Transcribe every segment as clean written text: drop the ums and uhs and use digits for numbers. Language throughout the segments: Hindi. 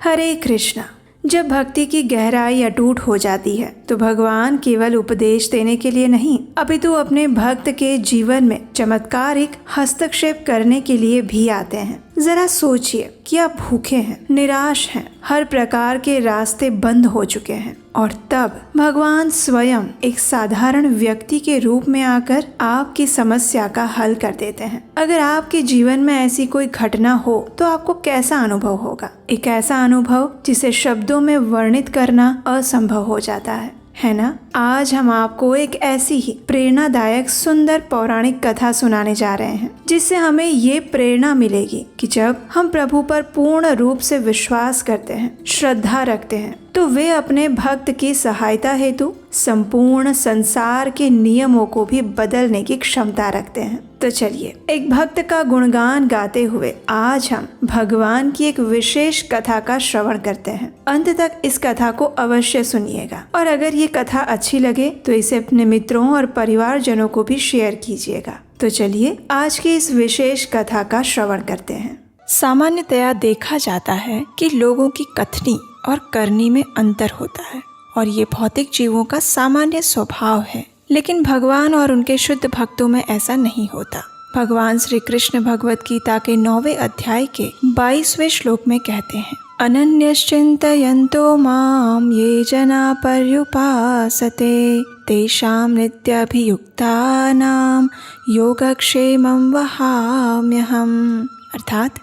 हरे कृष्णा। जब भक्ति की गहराई अटूट हो जाती है तो भगवान केवल उपदेश देने के लिए नहीं, अपितु अपने भक्त के जीवन में चमत्कारिक हस्तक्षेप करने के लिए भी आते हैं। जरा सोचिए कि आप भूखे हैं, निराश हैं, हर प्रकार के रास्ते बंद हो चुके हैं, और तब भगवान स्वयं एक साधारण व्यक्ति के रूप में आकर आपकी समस्या का हल कर देते हैं। अगर आपके जीवन में ऐसी कोई घटना हो तो आपको कैसा अनुभव होगा? एक ऐसा अनुभव जिसे शब्दों में वर्णित करना असंभव हो जाता है ना? आज हम आपको एक ऐसी ही प्रेरणादायक सुंदर पौराणिक कथा सुनाने जा रहे हैं, जिससे हमें ये प्रेरणा मिलेगी कि जब हम प्रभु पर पूर्ण रूप से विश्वास करते हैं, श्रद्धा रखते हैं, तो वे अपने भक्त की सहायता हेतु संपूर्ण संसार के नियमों को भी बदलने की क्षमता रखते हैं। तो चलिए एक भक्त का गुणगान गाते हुए आज हम भगवान की एक विशेष कथा का श्रवण करते हैं। अंत तक इस कथा को अवश्य सुनिएगा, और अगर ये कथा अच्छी लगे तो इसे अपने मित्रों और परिवारजनों को भी शेयर कीजिएगा। तो चलिए आज की इस विशेष कथा का श्रवण करते हैं। सामान्यतया देखा जाता है कि लोगों की कथनी और करनी में अंतर होता है, और ये भौतिक जीवों का सामान्य स्वभाव है। लेकिन भगवान और उनके शुद्ध भक्तों में ऐसा नहीं होता। भगवान श्री कृष्ण भगवत गीता के 9वें अध्याय के 22वें श्लोक में कहते हैं, अनन्यश्चिन्तयन्तो मां ये जना पर्युपासते तेषां नित्यभियुक्तानां योगक्षेमं वहाम्यहम्। अर्थात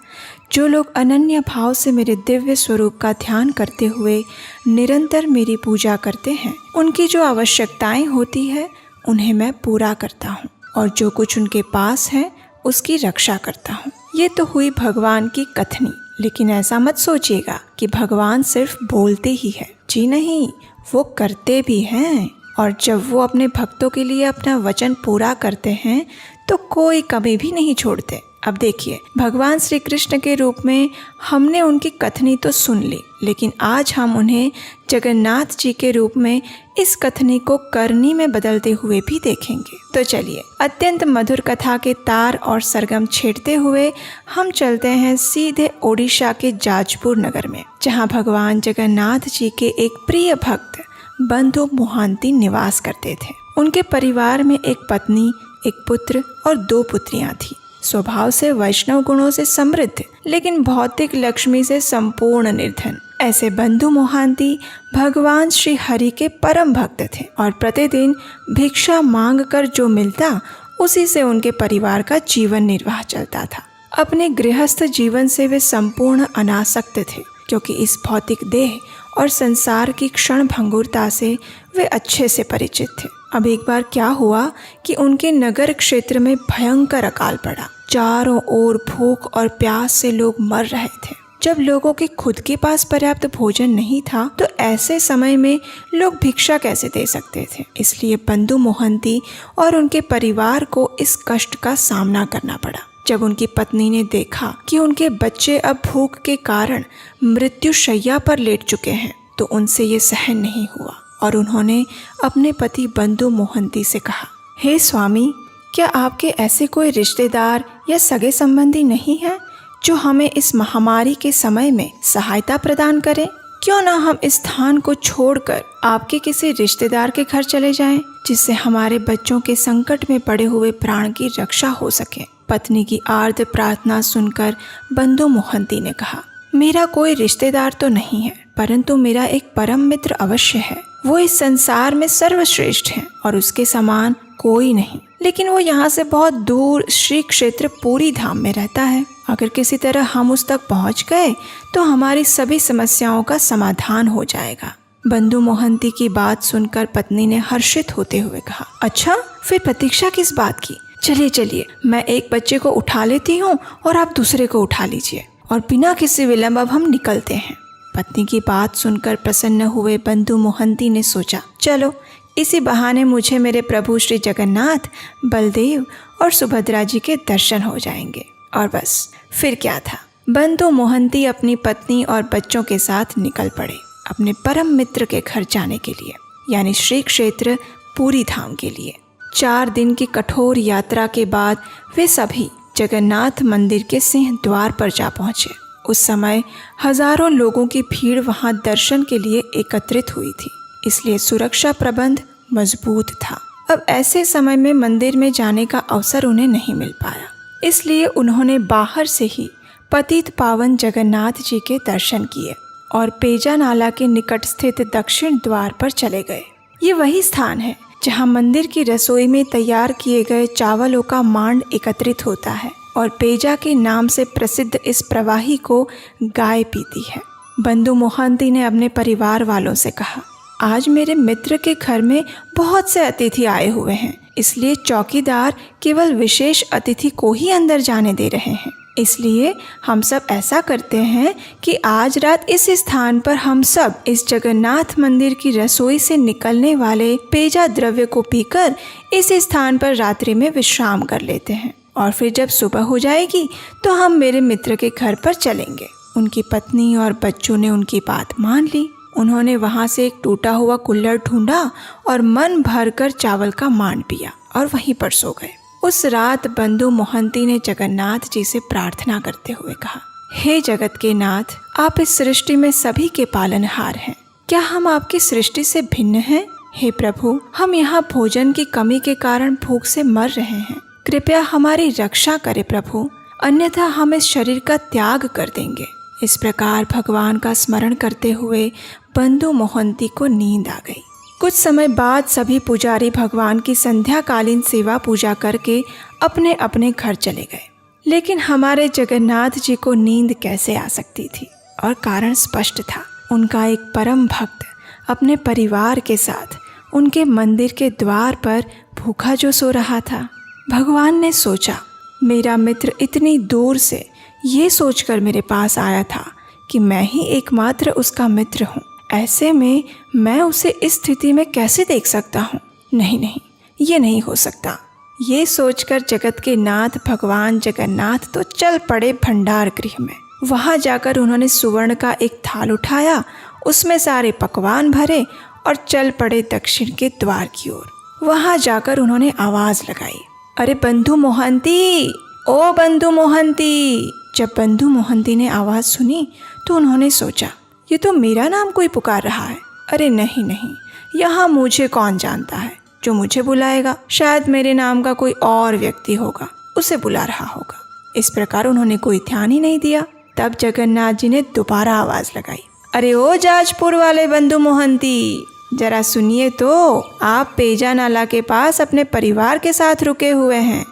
जो लोग अनन्य भाव से मेरे दिव्य स्वरूप का ध्यान करते हुए निरंतर मेरी पूजा करते हैं, उनकी जो आवश्यकताएं होती है उन्हें मैं पूरा करता हूँ, और जो कुछ उनके पास है उसकी रक्षा करता हूँ। ये तो हुई भगवान की कथनी। लेकिन ऐसा मत सोचिएगा कि भगवान सिर्फ बोलते ही है। जी नहीं, वो करते भी हैं, और जब वो अपने भक्तों के लिए अपना वचन पूरा करते हैं तो कोई कमी भी नहीं छोड़ते। अब देखिए, भगवान श्री कृष्ण के रूप में हमने उनकी कथनी तो सुन ली, लेकिन आज हम उन्हें जगन्नाथ जी के रूप में इस कथनी को करनी में बदलते हुए भी देखेंगे। तो चलिए अत्यंत मधुर कथा के तार और सरगम छेड़ते हुए हम चलते हैं सीधे ओडिशा के जाजपुर नगर में, जहाँ भगवान जगन्नाथ जी के एक प्रिय भक्त बंधु मोहांती निवास करते थे। उनके परिवार में एक पत्नी, एक पुत्र और 2 पुत्रियां थी। स्वभाव से वैष्णव गुणों से समृद्ध, लेकिन भौतिक लक्ष्मी से संपूर्ण निर्धन, ऐसे बंधु मोहांती भगवान श्री हरि के परम भक्त थे, और प्रतिदिन भिक्षा मांग कर जो मिलता उसी से उनके परिवार का जीवन निर्वाह चलता था। अपने गृहस्थ जीवन से वे संपूर्ण अनासक्त थे, क्योंकि इस भौतिक देह और संसार की क्षण भंगुरता से वे अच्छे से परिचित थे। अब एक बार क्या हुआ कि उनके नगर क्षेत्र में भयंकर अकाल पड़ा। चारों ओर भूख और प्यास से लोग मर रहे थे। जब लोगों के खुद के पास पर्याप्त भोजन नहीं था तो ऐसे समय में लोग भिक्षा कैसे दे सकते थे। इसलिए बंधु मोहंती और उनके परिवार को इस कष्ट का सामना करना पड़ा। जब उनकी पत्नी ने देखा कि उनके बच्चे अब भूख के कारण मृत्यु शैया पर लेट चुके हैं, तो उनसे ये सहन नहीं हुआ, और उन्होंने अपने पति बंधु मोहंती से कहा, हे स्वामी, क्या आपके ऐसे कोई रिश्तेदार या सगे संबंधी नहीं हैं जो हमें इस महामारी के समय में सहायता प्रदान करें? क्यों ना हम इस स्थान को छोड़कर आपके किसी रिश्तेदार के घर चले जाएं, जिससे हमारे बच्चों के संकट में पड़े हुए प्राण की रक्षा हो सके। पत्नी की आर्त प्रार्थना सुनकर बंधु मोहंती ने कहा, मेरा कोई रिश्तेदार तो नहीं है, परंतु मेरा एक परम मित्र अवश्य है। वो इस संसार में सर्वश्रेष्ठ है और उसके समान कोई नहीं, लेकिन वो यहाँ से बहुत दूर श्री क्षेत्र पूरी धाम में रहता है। अगर किसी तरह हम उस तक पहुँच गए तो हमारी सभी समस्याओं का समाधान हो जाएगा। बंधु मोहंती की बात सुनकर पत्नी ने हर्षित होते हुए कहा, अच्छा, फिर प्रतीक्षा किस बात की? चलिए चलिए, मैं एक बच्चे को उठा लेती हूँ और आप दूसरे को उठा लीजिए, और बिना किसी विलंब अब हम निकलते हैं। पत्नी की बात सुनकर प्रसन्न हुए बंधु मोहंती ने सोचा, चलो इसी बहाने मुझे मेरे प्रभु श्री जगन्नाथ, बलदेव और सुभद्रा जी के दर्शन हो जाएंगे। और बस फिर क्या था, बंधु मोहंती अपनी पत्नी और बच्चों के साथ निकल पड़े अपने परम मित्र के घर जाने के लिए, यानी श्री क्षेत्र पूरी धाम के लिए। 4 दिन की कठोर यात्रा के बाद वे सभी जगन्नाथ मंदिर के सिंह द्वार पर जा पहुँचे। उस समय हजारों लोगों की भीड़ वहां दर्शन के लिए एकत्रित हुई थी, इसलिए सुरक्षा प्रबंध मजबूत था। अब ऐसे समय में मंदिर में जाने का अवसर उन्हें नहीं मिल पाया, इसलिए उन्होंने बाहर से ही पतित पावन जगन्नाथ जी के दर्शन किए और पेजा नाला के निकट स्थित दक्षिण द्वार पर चले गए। ये वही स्थान है जहाँ मंदिर की रसोई में तैयार किए गए चावलों का मांड एकत्रित होता है और पेजा के नाम से प्रसिद्ध इस प्रवाही को गाय पीती है। बंधु मोहंती ने अपने परिवार वालों से कहा, आज मेरे मित्र के घर में बहुत से अतिथि आए हुए हैं, इसलिए चौकीदार केवल विशेष अतिथि को ही अंदर जाने दे रहे हैं। इसलिए हम सब ऐसा करते हैं कि आज रात इस स्थान पर हम सब इस जगन्नाथ मंदिर की रसोई से निकलने वाले पेजा द्रव्य को पीकर इस स्थान पर रात्रि में विश्राम कर लेते हैं और फिर जब सुबह हो जाएगी तो हम मेरे मित्र के घर पर चलेंगे। उनकी पत्नी और बच्चों ने उनकी बात मान ली। उन्होंने वहां से एक टूटा हुआ कुल्हड़ ढूंढा और मन भरकर चावल का मांड पिया और वहीं पर सो गए। उस रात बंधु मोहंती ने जगन्नाथ जी से प्रार्थना करते हुए कहा, हे जगत के नाथ, आप इस सृष्टि में सभी के पालनहार हैं। क्या हम आपकी सृष्टि से भिन्न हैं? हे प्रभु, हम यहाँ भोजन की कमी के कारण भूख से मर रहे हैं। कृपया हमारी रक्षा करे प्रभु, अन्यथा हम इस शरीर का त्याग कर देंगे। इस प्रकार भगवान का स्मरण करते हुए बंधु मोहंती को नींद आ गई। कुछ समय बाद सभी पुजारी भगवान की संध्याकालीन सेवा पूजा करके अपने अपने घर चले गए। लेकिन हमारे जगन्नाथ जी को नींद कैसे आ सकती थी? और कारण स्पष्ट था। उनका एक परम भक्त अपने परिवार के साथ उनके मंदिर के द्वार पर भूखा जो सो रहा था। भगवान ने सोचा, मेरा मित्र इतनी दूर से ये सोचकर मेरे पास आया था कि मैं ही एकमात्र उसका मित्र हूँ। ऐसे में मैं उसे इस स्थिति में कैसे देख सकता हूँ? नहीं, ये नहीं हो सकता। ये सोचकर जगत के नाथ भगवान जगन्नाथ तो चल पड़े भंडार गृह में। वहाँ जाकर उन्होंने सुवर्ण का एक थाल उठाया, उसमें सारे पकवान भरे और चल पड़े दक्षिण के द्वार की ओर। वहाँ जाकर उन्होंने आवाज़ लगाई, अरे बंधु मोहंती, ओ बंधु मोहंती। जब बंधु मोहंती ने आवाज़ सुनी तो उन्होंने सोचा, ये तो मेरा नाम कोई पुकार रहा है। अरे नहीं, यहाँ मुझे कौन जानता है जो मुझे बुलाएगा? शायद मेरे नाम का कोई और व्यक्ति होगा, उसे बुला रहा होगा। इस प्रकार उन्होंने कोई ध्यान ही नहीं दिया। तब जगन्नाथ जी ने दोबारा आवाज़ लगाई, अरे ओ जाजपुर वाले बंधु मोहंती, जरा सुनिए तो, आप पेजा नाला के पास अपने परिवार के साथ रुके हुए हैं।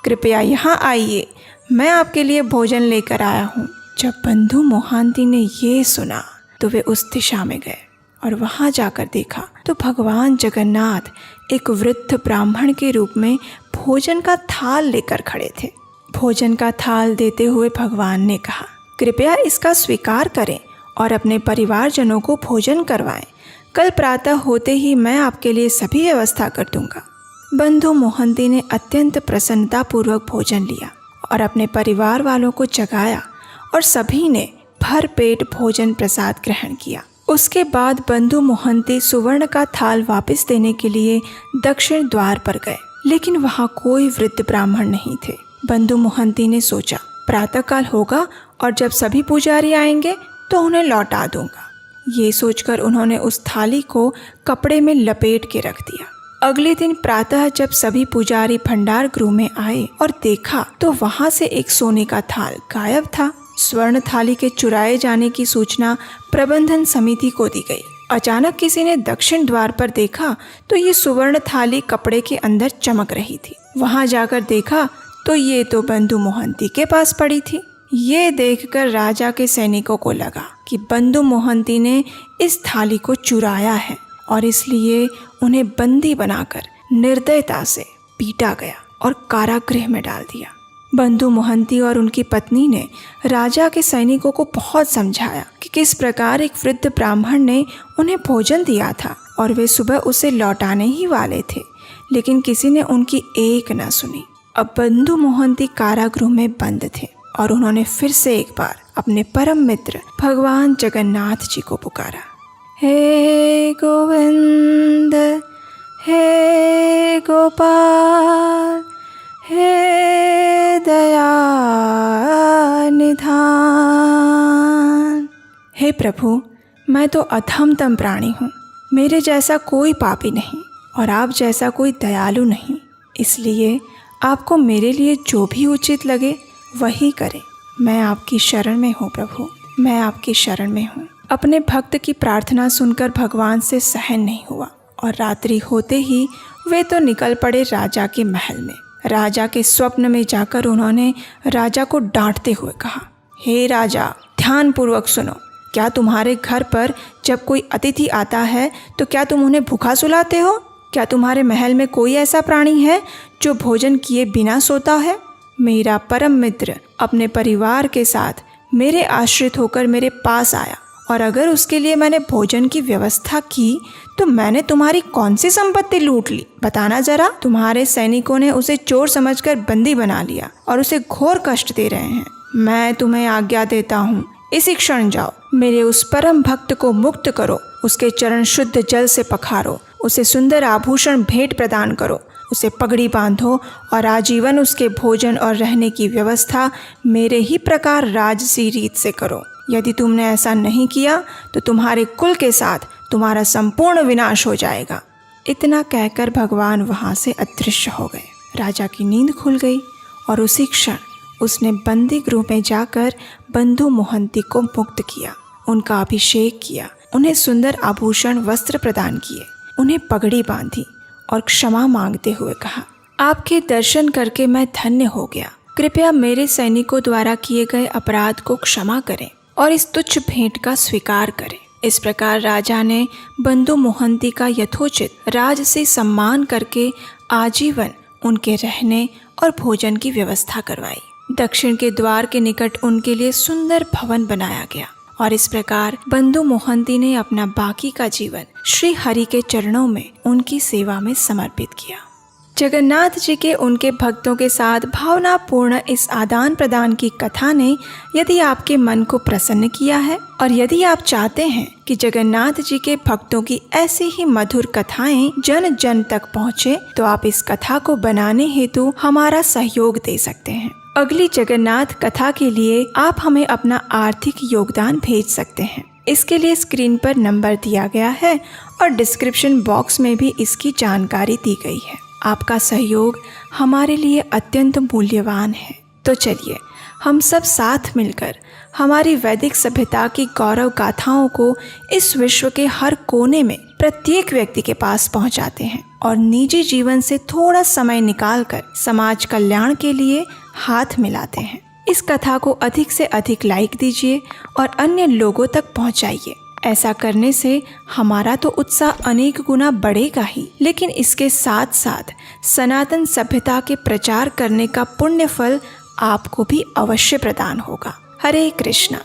कृपया यहाँ आइए, मैं आपके लिए भोजन लेकर आया हूँ। जब बंधु मोहंती ने ये सुना तो वे उस दिशा में गए और वहाँ जाकर देखा तो भगवान जगन्नाथ एक वृद्ध ब्राह्मण के रूप में भोजन का थाल लेकर खड़े थे। भोजन का थाल देते हुए भगवान ने कहा, कृपया इसका स्वीकार करें और अपने परिवारजनों को भोजन करवाएं। कल प्रातः होते ही मैं आपके लिए सभी व्यवस्था कर दूंगा। बंधु मोहंती ने अत्यंत प्रसन्नतापूर्वक भोजन लिया और अपने परिवार वालों को जगाया और सभी ने भर पेट भोजन प्रसाद ग्रहण किया। उसके बाद बंधु मोहंती सुवर्ण का थाल वापस देने के लिए दक्षिण द्वार पर गए, लेकिन वहाँ कोई वृद्ध ब्राह्मण नहीं थे। बंधु मोहंती ने सोचा, प्रातःकाल होगा और जब सभी पुजारी आएंगे तो उन्हें लौटा दूंगा। ये सोचकर उन्होंने उस थाली को कपड़े में लपेट के रख दिया। अगले दिन प्रातः जब सभी पुजारी भंडार गृह में आए और देखा तो वहाँ से एक सोने का थाल गायब था। स्वर्ण थाली के चुराए जाने की सूचना प्रबंधन समिति को दी गई। अचानक किसी ने दक्षिण द्वार पर देखा तो ये सुवर्ण थाली कपड़े के अंदर चमक रही थी। वहां जाकर देखा तो ये तो बंधु मोहंती के पास पड़ी थी। ये देखकर राजा के सैनिकों को लगा कि बंधु मोहंती ने इस थाली को चुराया है और इसलिए उन्हें बंदी बनाकर निर्दयता से पीटा गया और कारागृह में डाल दिया। बंधु मोहंती और उनकी पत्नी ने राजा के सैनिकों को बहुत समझाया कि किस प्रकार एक वृद्ध ब्राह्मण ने उन्हें भोजन दिया था और वे सुबह उसे लौटाने ही वाले थे, लेकिन किसी ने उनकी एक न सुनी। अब बंधु मोहंती कारागृह में बंद थे और उन्होंने फिर से एक बार अपने परम मित्र भगवान जगन्नाथ जी को पुकारा, हे गोविंद, हे गोपाल, हे दया निधान। हे प्रभु, मैं तो अधमतम प्राणी हूँ, मेरे जैसा कोई पापी नहीं और आप जैसा कोई दयालु नहीं, इसलिए आपको मेरे लिए जो भी उचित लगे वही करें। मैं आपकी शरण में हूँ प्रभु, मैं आपकी शरण में हूँ। अपने भक्त की प्रार्थना सुनकर भगवान से सहन नहीं हुआ और रात्रि होते ही वे तो निकल पड़े राजा के महल में। राजा के स्वप्न में जाकर उन्होंने राजा को डांटते हुए कहा, हे राजा, ध्यानपूर्वक सुनो। क्या तुम्हारे घर पर जब कोई अतिथि आता है तो क्या तुम उन्हें भूखा सुलाते हो? क्या तुम्हारे महल में कोई ऐसा प्राणी है जो भोजन किए बिना सोता है? मेरा परम मित्र अपने परिवार के साथ मेरे आश्रित होकर मेरे पास आया और अगर उसके लिए मैंने भोजन की व्यवस्था की तो मैंने तुम्हारी कौन सी संपत्ति लूट ली? बताना जरा। तुम्हारे सैनिकों ने उसे चोर समझकर बंदी बना लिया और उसे घोर कष्ट दे रहे हैं। मैं तुम्हें आज्ञा देता हूँ, इसी क्षण जाओ, मेरे उस परम भक्त को मुक्त करो, उसके चरण शुद्ध जल से पखारो, उसे सुंदर आभूषण भेंट प्रदान करो, उसे पगड़ी बांधो और आजीवन उसके भोजन और रहने की व्यवस्था मेरे ही प्रकार राजसी रीत से करो। यदि तुमने ऐसा नहीं किया तो तुम्हारे कुल के साथ तुम्हारा संपूर्ण विनाश हो जाएगा। इतना कहकर भगवान वहाँ से अदृश्य हो गए। राजा की नींद खुल गई और उसी क्षण उसने बंदी गृह में जाकर बंधु मोहंती को मुक्त किया, उनका अभिषेक किया, उन्हें सुंदर आभूषण वस्त्र प्रदान किए, उन्हें पगड़ी बांधी और क्षमा मांगते हुए कहा, आपके दर्शन करके मैं धन्य हो गया। कृपया मेरे सैनिकों द्वारा किए गए अपराध को क्षमा करें और इस तुच्छ भेंट का स्वीकार करें। इस प्रकार राजा ने बंधु मोहंती का यथोचित राज से सम्मान करके आजीवन उनके रहने और भोजन की व्यवस्था करवाई। दक्षिण के द्वार के निकट उनके लिए सुंदर भवन बनाया गया और इस प्रकार बंधु मोहंती ने अपना बाकी का जीवन श्री हरि के चरणों में उनकी सेवा में समर्पित किया। जगन्नाथ जी के उनके भक्तों के साथ भावनापूर्ण इस आदान प्रदान की कथा ने यदि आपके मन को प्रसन्न किया है और यदि आप चाहते हैं कि जगन्नाथ जी के भक्तों की ऐसी ही मधुर कथाएं जन जन तक पहुँचे, तो आप इस कथा को बनाने हेतु हमारा सहयोग दे सकते हैं। अगली जगन्नाथ कथा के लिए आप हमें अपना आर्थिक योगदान भेज सकते हैं। इसके लिए स्क्रीन पर नंबर दिया गया है और डिस्क्रिप्शन बॉक्स में भी इसकी जानकारी दी गई है। आपका सहयोग हमारे लिए अत्यंत मूल्यवान है। तो चलिए हम सब साथ मिलकर हमारी वैदिक सभ्यता की गौरव गाथाओं को इस विश्व के हर कोने में प्रत्येक व्यक्ति के पास पहुंचाते हैं और निजी जीवन से थोड़ा समय निकालकर समाज कल्याण के लिए हाथ मिलाते हैं। इस कथा को अधिक से अधिक लाइक दीजिए और अन्य लोगों तक पहुंचाइए। ऐसा करने से हमारा तो उत्साह अनेक गुना बढ़ेगा ही, लेकिन इसके साथ साथ सनातन सभ्यता के प्रचार करने का पुण्य फल आपको भी अवश्य प्रदान होगा। हरे कृष्णा।